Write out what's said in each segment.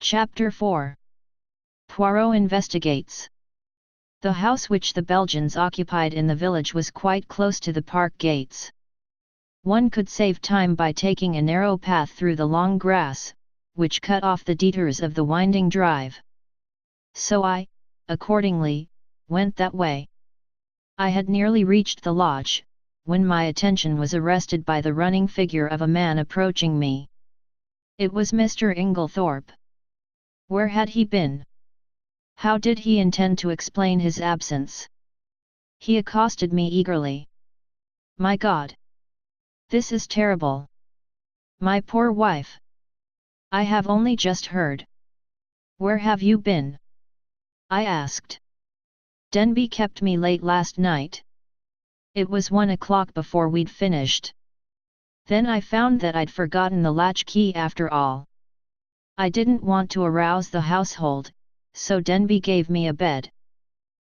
Chapter 4. Poirot investigates. The house which the Belgians occupied in the village was quite close to the park gates. One could save time by taking a narrow path through the long grass, which cut off the detours of the winding drive. So I, accordingly, went that way. I had nearly reached the lodge, when my attention was arrested by the running figure of a man approaching me. It was Mr. Inglethorpe. Where had he been? How did he intend to explain his absence? He accosted me eagerly. My God! This is terrible! My poor wife! I have only just heard. Where have you been? I asked. Denby kept me late last night. It was 1 o'clock before we'd finished. Then I found that I'd forgotten the latchkey after all. I didn't want to arouse the household, so Denby gave me a bed.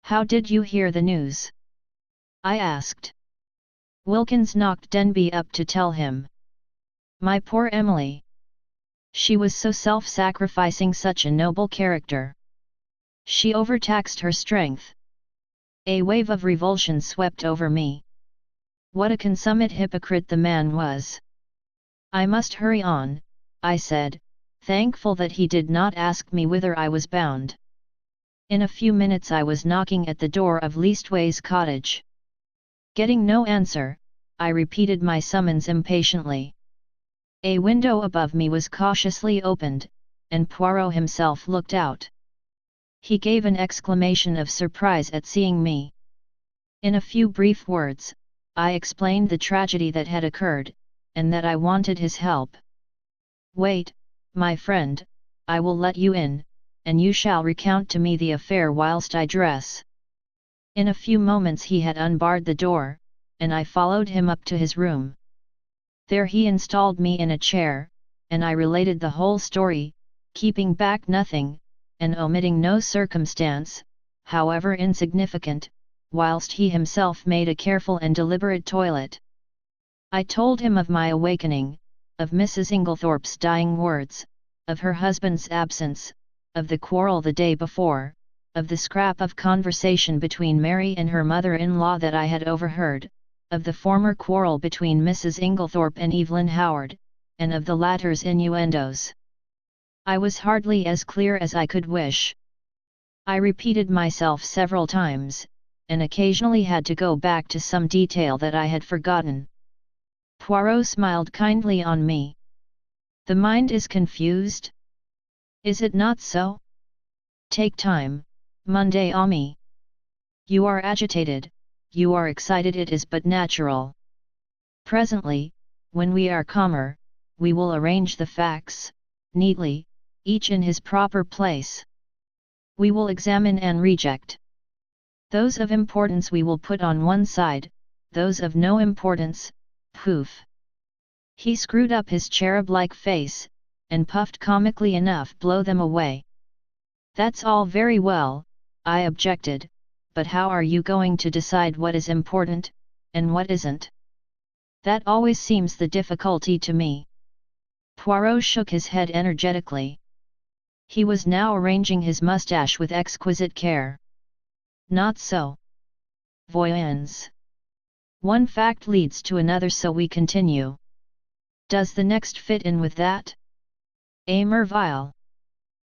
How did you hear the news? I asked. Wilkins knocked Denby up to tell him. My poor Emily! She was so self-sacrificing, such a noble character. She overtaxed her strength. A wave of revulsion swept over me. What a consummate hypocrite the man was! I must hurry on, I said, thankful that he did not ask me whither I was bound. In a few minutes I was knocking at the door of Leastways Cottage. Getting no answer, I repeated my summons impatiently. A window above me was cautiously opened, and Poirot himself looked out. He gave an exclamation of surprise at seeing me. In a few brief words, I explained the tragedy that had occurred, and that I wanted his help. Wait, my friend, I will let you in, and you shall recount to me the affair whilst I dress. In a few moments he had unbarred the door, and I followed him up to his room. There he installed me in a chair, and I related the whole story, keeping back nothing, and omitting no circumstance, however insignificant, whilst he himself made a careful and deliberate toilet. I told him of my awakening, of Mrs. Inglethorpe's dying words, of her husband's absence, of the quarrel the day before, of the scrap of conversation between Mary and her mother-in-law that I had overheard, of the former quarrel between Mrs. Inglethorpe and Evelyn Howard, and of the latter's innuendos. I was hardly as clear as I could wish. I repeated myself several times, and occasionally had to go back to some detail that I had forgotten. Poirot smiled kindly on me. The mind is confused? Is it not so? Take time, mon ami. You are agitated, you are excited, it is but natural. Presently, when we are calmer, we will arrange the facts, neatly, each in his proper place. We will examine and reject. Those of importance we will put on one side, those of no importance, poof. He screwed up his cherub-like face, and puffed comically enough, blow them away. That's all very well, I objected, but how are you going to decide what is important, and what isn't? That always seems the difficulty to me. Poirot shook his head energetically. He was now arranging his moustache with exquisite care. Not so. Voyons. One fact leads to another, so we continue. Does the next fit in with that? A merveille.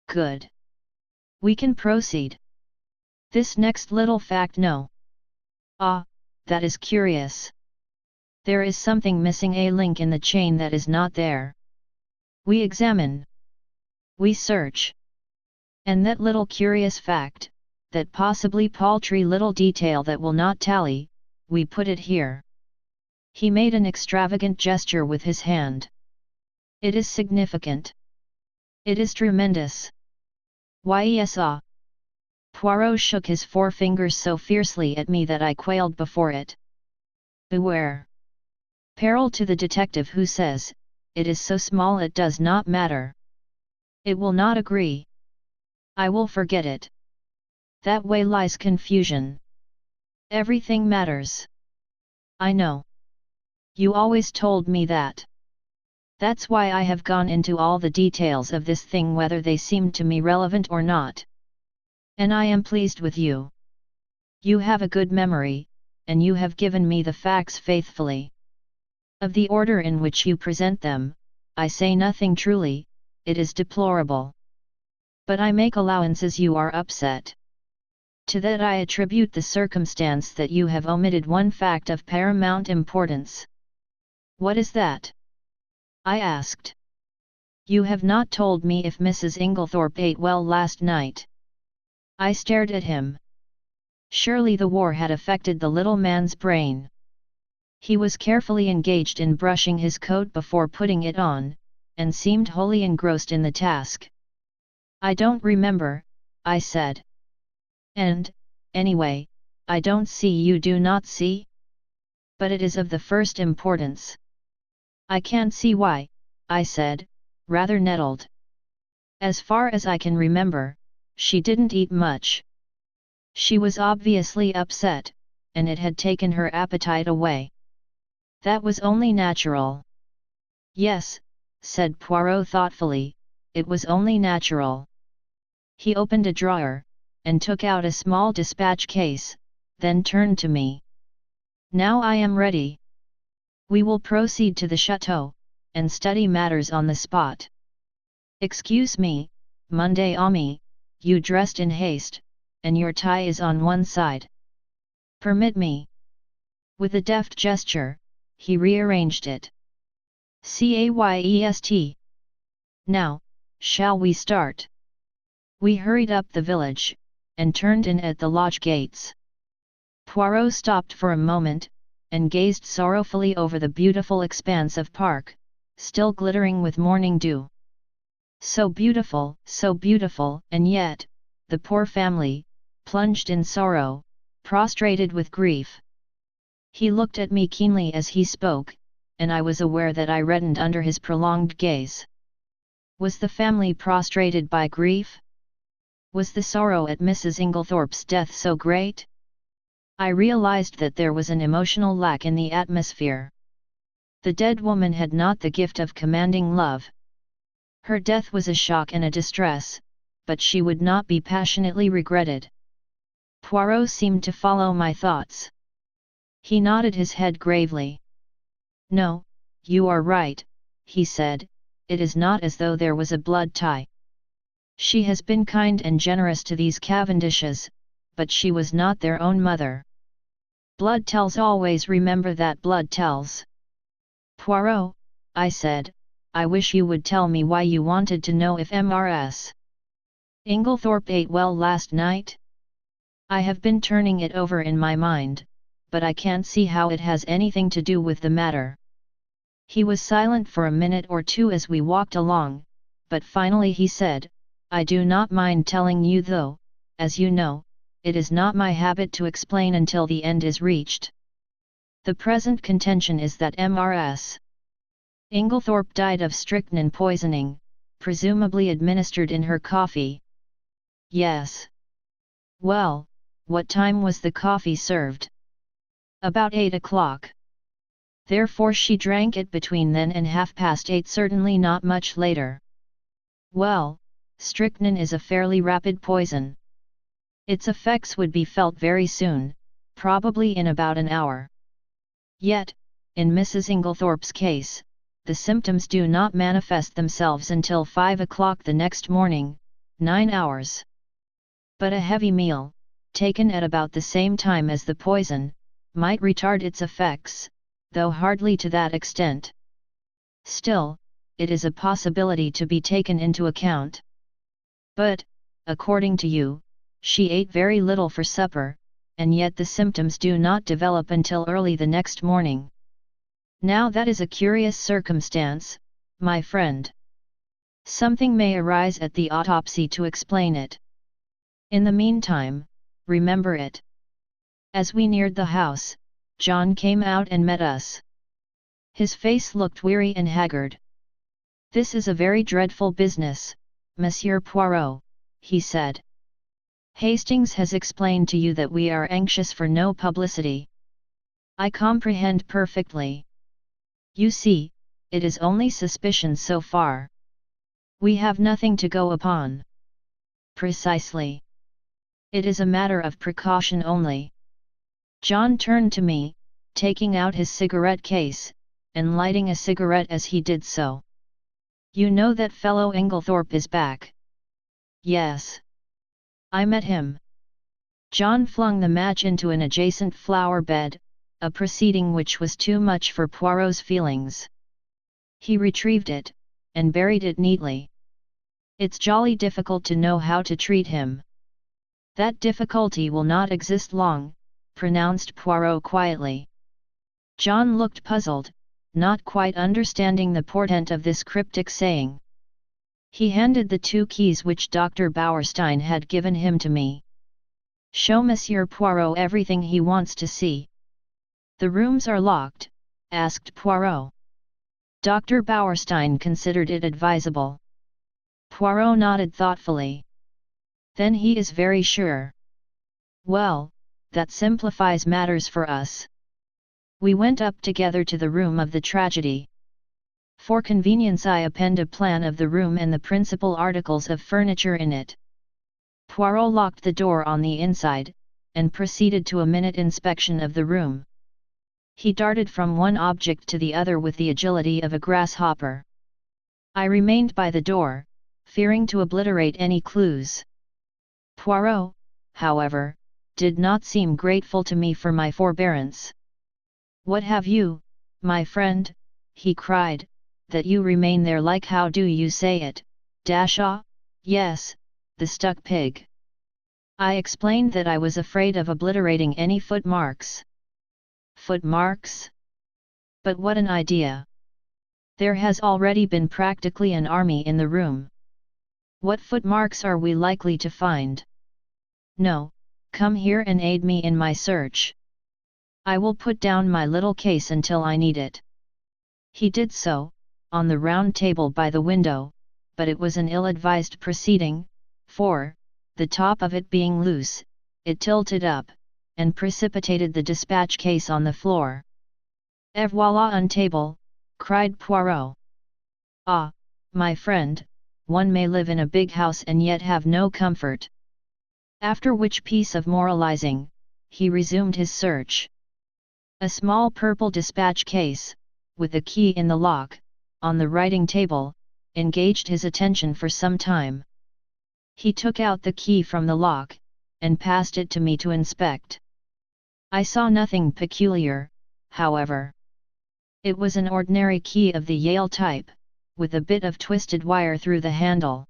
Good. We can proceed. This next little fact, no. Ah, that is curious. There is something missing, a link in the chain that is not there. We examine. We search. And that little curious fact, that possibly paltry little detail that will not tally, we put it here. He made an extravagant gesture with his hand. It is significant. It is tremendous. Why yes, ah. Poirot shook his forefingers so fiercely at me that I quailed before it. Beware. Peril to the detective who says, it is so small it does not matter. It will not agree. I will forget it. That way lies confusion. Everything matters. I know. You always told me that. That's why I have gone into all the details of this thing, whether they seem to me relevant or not. And I am pleased with you. You have a good memory, and you have given me the facts faithfully. Of the order in which you present them, I say nothing truly, it is deplorable. But I make allowances you are upset. To that I attribute the circumstance that you have omitted one fact of paramount importance. What is that? I asked. You have not told me if Mrs. Inglethorpe ate well last night. I stared at him. Surely the war had affected the little man's brain. He was carefully engaged in brushing his coat before putting it on, and seemed wholly engrossed in the task. I don't remember, I said. And, anyway, I don't see you do not see? But it is of the first importance. I can't see why, I said, rather nettled. As far as I can remember, she didn't eat much. She was obviously upset, and it had taken her appetite away. That was only natural. Yes, said Poirot thoughtfully, it was only natural. He opened a drawer, and took out a small dispatch case, then turned to me. Now I am ready. We will proceed to the chateau, and study matters on the spot. Excuse me, Monday Ami, you dressed in haste, and your tie is on one side. Permit me. With a deft gesture, he rearranged it. Cayest. Now, shall we start? We hurried up the village, and turned in at the lodge gates. Poirot stopped for a moment, and gazed sorrowfully over the beautiful expanse of park, still glittering with morning dew. So beautiful, and yet, the poor family, plunged in sorrow, prostrated with grief. He looked at me keenly as he spoke, and I was aware that I reddened under his prolonged gaze. Was the family prostrated by grief? Was the sorrow at Mrs. Inglethorpe's death so great? I realized that there was an emotional lack in the atmosphere. The dead woman had not the gift of commanding love. Her death was a shock and a distress, but she would not be passionately regretted. Poirot seemed to follow my thoughts. He nodded his head gravely. No, you are right, he said, it is not as though there was a blood tie. She has been kind and generous to these Cavendishes, but she was not their own mother. Blood tells, always remember that blood tells. Poirot, I said, I wish you would tell me why you wanted to know if Mrs. Inglethorpe ate well last night? I have been turning it over in my mind, but I can't see how it has anything to do with the matter. He was silent for a minute or two as we walked along, but finally he said, I do not mind telling you though, as you know, it is not my habit to explain until the end is reached. The present contention is that Mrs. Inglethorpe died of strychnine poisoning, presumably administered in her coffee. Yes. Well, what time was the coffee served? About 8 o'clock. Therefore she drank it between then and 8:30, certainly not much later. Well, strychnine is a fairly rapid poison. Its effects would be felt very soon, probably in about an hour. Yet, in Mrs. Inglethorpe's case, the symptoms do not manifest themselves until 5 o'clock the next morning, 9 hours. But a heavy meal, taken at about the same time as the poison, might retard its effects, though hardly to that extent. Still, it is a possibility to be taken into account. But, according to you, she ate very little for supper, and yet the symptoms do not develop until early the next morning. Now that is a curious circumstance, my friend. Something may arise at the autopsy to explain it. In the meantime, remember it. As we neared the house, John came out and met us. His face looked weary and haggard. This is a very dreadful business, Monsieur Poirot, he said. Hastings has explained to you that we are anxious for no publicity. I comprehend perfectly. You see, it is only suspicion so far. We have nothing to go upon. Precisely. It is a matter of precaution only. John turned to me, taking out his cigarette case, and lighting a cigarette as he did so. You know that fellow Inglethorpe is back? Yes. I met him. John flung the match into an adjacent flower bed, a proceeding which was too much for Poirot's feelings. He retrieved it, and buried it neatly. It's jolly difficult to know how to treat him. That difficulty will not exist long, pronounced Poirot quietly. John looked puzzled, not quite understanding the portent of this cryptic saying. He handed the 2 keys which Dr. Bauerstein had given him to me. Show Monsieur Poirot everything he wants to see. The rooms are locked? Asked Poirot. Dr. Bauerstein considered it advisable. Poirot nodded thoughtfully. Then he is very sure. Well, that simplifies matters for us. We went up together to the room of the tragedy. For convenience I append a plan of the room and the principal articles of furniture in it. Poirot locked the door on the inside, and proceeded to a minute inspection of the room. He darted from one object to the other with the agility of a grasshopper. I remained by the door, fearing to obliterate any clues. Poirot, however, did not seem grateful to me for my forbearance. What have you, my friend, he cried, that you remain there like how do you say it, Dashaw? Yes, the stuck pig. I explained that I was afraid of obliterating any footmarks. Footmarks? But what an idea! There has already been practically an army in the room. What footmarks are we likely to find? No, come here and aid me in my search. I will put down my little case until I need it. He did so, on the round table by the window, but it was an ill-advised proceeding, for, the top of it being loose, it tilted up, and precipitated the dispatch case on the floor. Et voilà un table, cried Poirot. Ah, my friend, one may live in a big house and yet have no comfort. After which piece of moralizing, he resumed his search. A small purple dispatch case, with a key in the lock, on the writing table, engaged his attention for some time. He took out the key from the lock, and passed it to me to inspect. I saw nothing peculiar, however. It was an ordinary key of the Yale type, with a bit of twisted wire through the handle.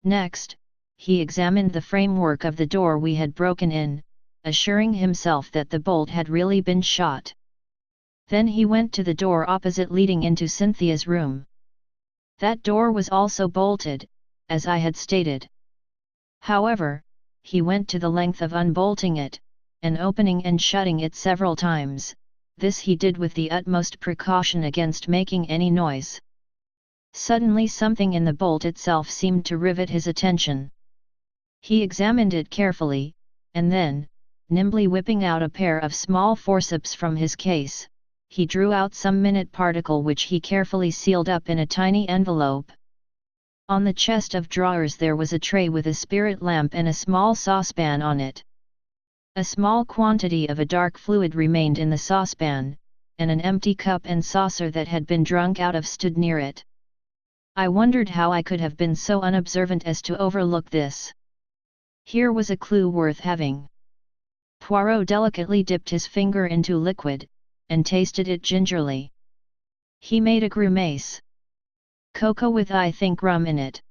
Next, he examined the framework of the door we had broken in, assuring himself that the bolt had really been shot. Then he went to the door opposite leading into Cynthia's room. That door was also bolted, as I had stated. However, he went to the length of unbolting it, and opening and shutting it several times. This he did with the utmost precaution against making any noise. Suddenly something in the bolt itself seemed to rivet his attention. He examined it carefully, and then, nimbly whipping out a pair of small forceps from his case, he drew out some minute particle which he carefully sealed up in a tiny envelope. On the chest of drawers there was a tray with a spirit lamp and a small saucepan on it. A small quantity of a dark fluid remained in the saucepan, and an empty cup and saucer that had been drunk out of stood near it. I wondered how I could have been so unobservant as to overlook this. Here was a clue worth having. Poirot delicately dipped his finger into liquid, and tasted it gingerly. He made a grimace. Cocoa with I think rum in it.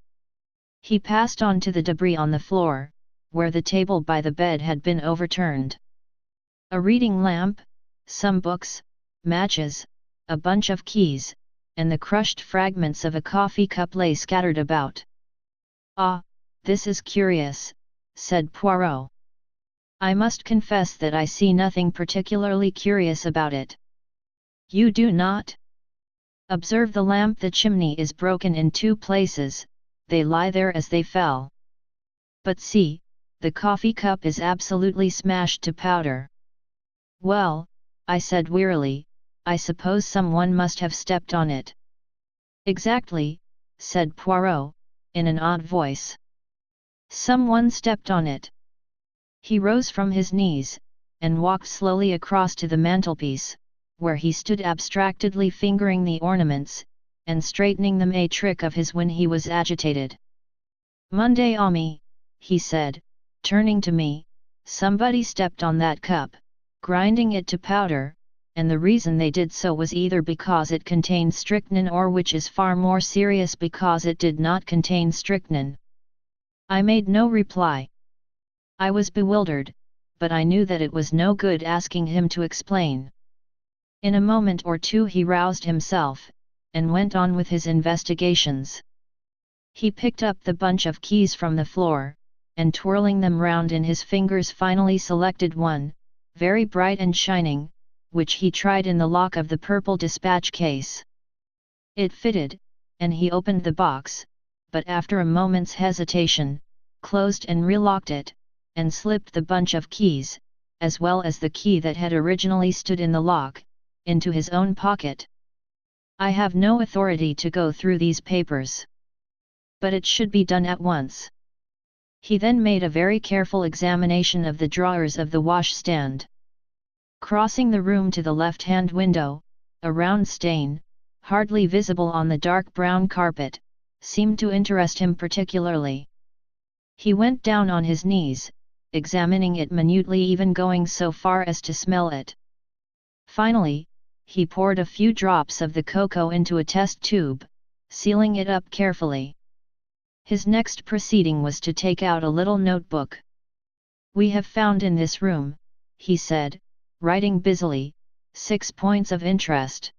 He passed on to the debris on the floor, where the table by the bed had been overturned. A reading lamp, some books, matches, a bunch of keys, and the crushed fragments of a coffee cup lay scattered about. Ah, this is curious, said Poirot. I must confess that I see nothing particularly curious about it. You do not? Observe the lamp. The chimney is broken in 2 places, they lie there as they fell. But see, the coffee cup is absolutely smashed to powder. Well, I said wearily, I suppose someone must have stepped on it. Exactly, said Poirot, in an odd voice. Someone stepped on it. He rose from his knees, and walked slowly across to the mantelpiece, where he stood abstractedly fingering the ornaments, and straightening them, a trick of his when he was agitated. Monday Ami, he said, turning to me, somebody stepped on that cup, grinding it to powder, and the reason they did so was either because it contained strychnine or, which is far more serious, because it did not contain strychnine. I made no reply. I was bewildered, but I knew that it was no good asking him to explain. In a moment or two he roused himself, and went on with his investigations. He picked up the bunch of keys from the floor, and twirling them round in his fingers finally selected one, very bright and shining, which he tried in the lock of the purple dispatch case. It fitted, and he opened the box, but after a moment's hesitation, closed and relocked it, and slipped the bunch of keys, as well as the key that had originally stood in the lock, into his own pocket. I have no authority to go through these papers. But it should be done at once. He then made a very careful examination of the drawers of the washstand. Crossing the room to the left-hand window, a round stain, hardly visible on the dark brown carpet, seemed to interest him particularly. He went down on his knees, examining it minutely, even going so far as to smell it. Finally, he poured a few drops of the cocoa into a test tube, sealing it up carefully. His next proceeding was to take out a little notebook. "We have found in this room," he said, writing busily, 6 points of interest.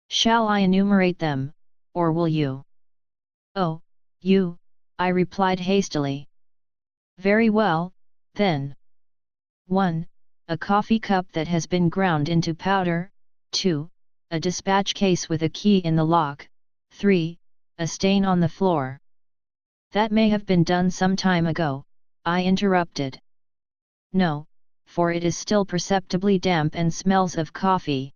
"Shall I enumerate them, or will you?" "Oh, you," I replied hastily. "Very well, then. 1. A coffee cup that has been ground into powder. 2. A dispatch case with a key in the lock. 3. A stain on the floor." "That may have been done some time ago," I interrupted. "No, for it is still perceptibly damp and smells of coffee."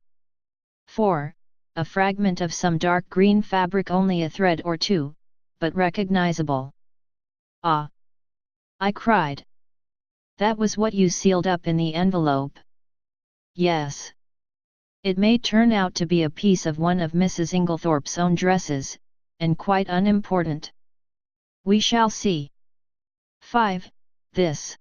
4. A fragment of some dark green fabric, only a thread or two, but recognizable. "Ah!" I cried. "That was what you sealed up in the envelope?" "Yes. It may turn out to be a piece of one of Mrs. Inglethorpe's own dresses, and quite unimportant. We shall see." 5. This.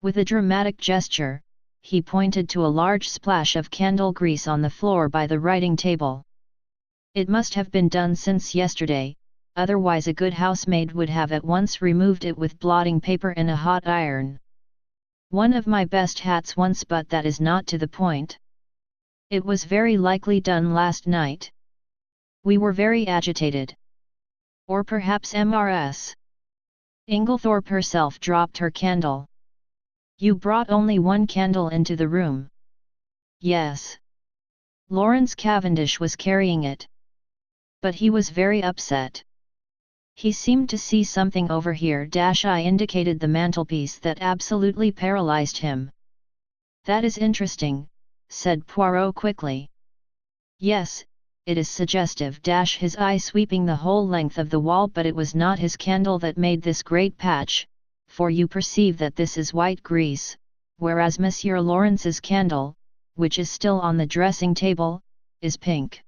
With a dramatic gesture, he pointed to a large splash of candle grease on the floor by the writing table. "It must have been done since yesterday, otherwise a good housemaid would have at once removed it with blotting paper and a hot iron. One of my best hats once, but that is not to the point. It was very likely done last night. We were very agitated. Or perhaps Mrs. Inglethorpe herself dropped her candle." "You brought only one candle into the room?" "Yes. Lawrence Cavendish was carrying it. But he was very upset. He seemed to see something over here. I indicated the mantelpiece that absolutely paralyzed him." "That is interesting," said Poirot quickly. "Yes, it is suggestive." His eye sweeping the whole length of the wall, "but it was not his candle that made this great patch, for you perceive that this is white grease, whereas Monsieur Lawrence's candle, which is still on the dressing table, is pink.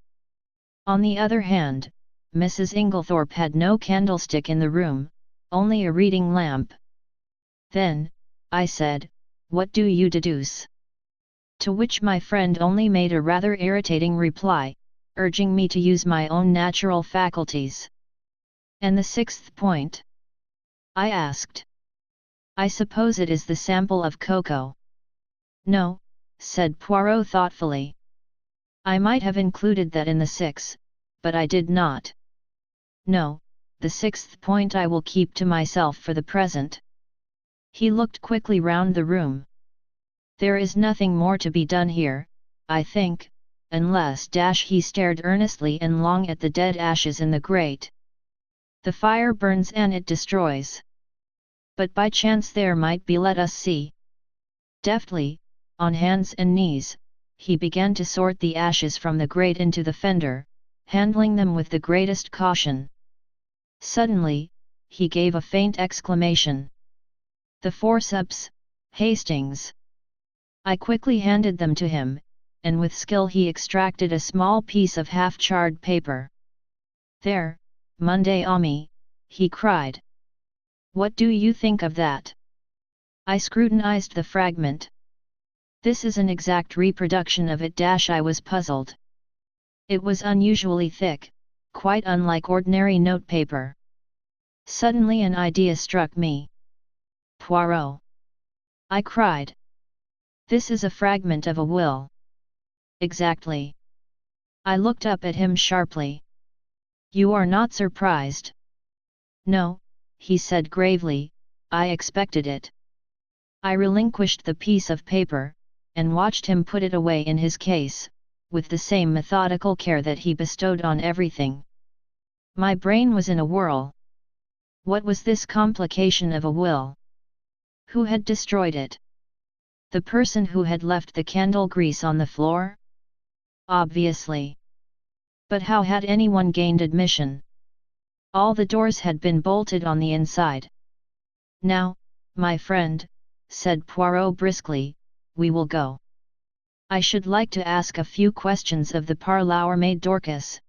On the other hand, Mrs. Inglethorpe had no candlestick in the room, only a reading lamp." "Then," I said, "what do you deduce?" To which my friend only made a rather irritating reply, urging me to use my own natural faculties. "And the 6th point?" I asked. "I suppose it is the sample of cocoa." "No," said Poirot thoughtfully. "I might have included that in the 6, but I did not. No, the 6th point I will keep to myself for the present." He looked quickly round the room. "There is nothing more to be done here, I think, unless he stared earnestly and long at the dead ashes in the grate. "The fire burns and it destroys. But by chance there might be, let us see." Deftly, on hands and knees, he began to sort the ashes from the grate into the fender, handling them with the greatest caution. Suddenly, he gave a faint exclamation. "The forceps, Hastings!" I quickly handed them to him, and with skill he extracted a small piece of half-charred paper. "There, Monday Ami," he cried. "What do you think of that?" I scrutinized the fragment. "This is an exact reproduction of it." I was puzzled. It was unusually thick, quite unlike ordinary notepaper. Suddenly an idea struck me. "Poirot!" I cried. "This is a fragment of a will." "Exactly." I looked up at him sharply. "You are not surprised?" "No," he said gravely, "I expected it." I relinquished the piece of paper, and watched him put it away in his case, with the same methodical care that he bestowed on everything. My brain was in a whirl. What was this complication of a will? Who had destroyed it? The person who had left the candle grease on the floor? Obviously. But how had anyone gained admission? All the doors had been bolted on the inside. "Now, my friend," said Poirot briskly, "we will go. I should like to ask a few questions of the parlour maid Dorcas,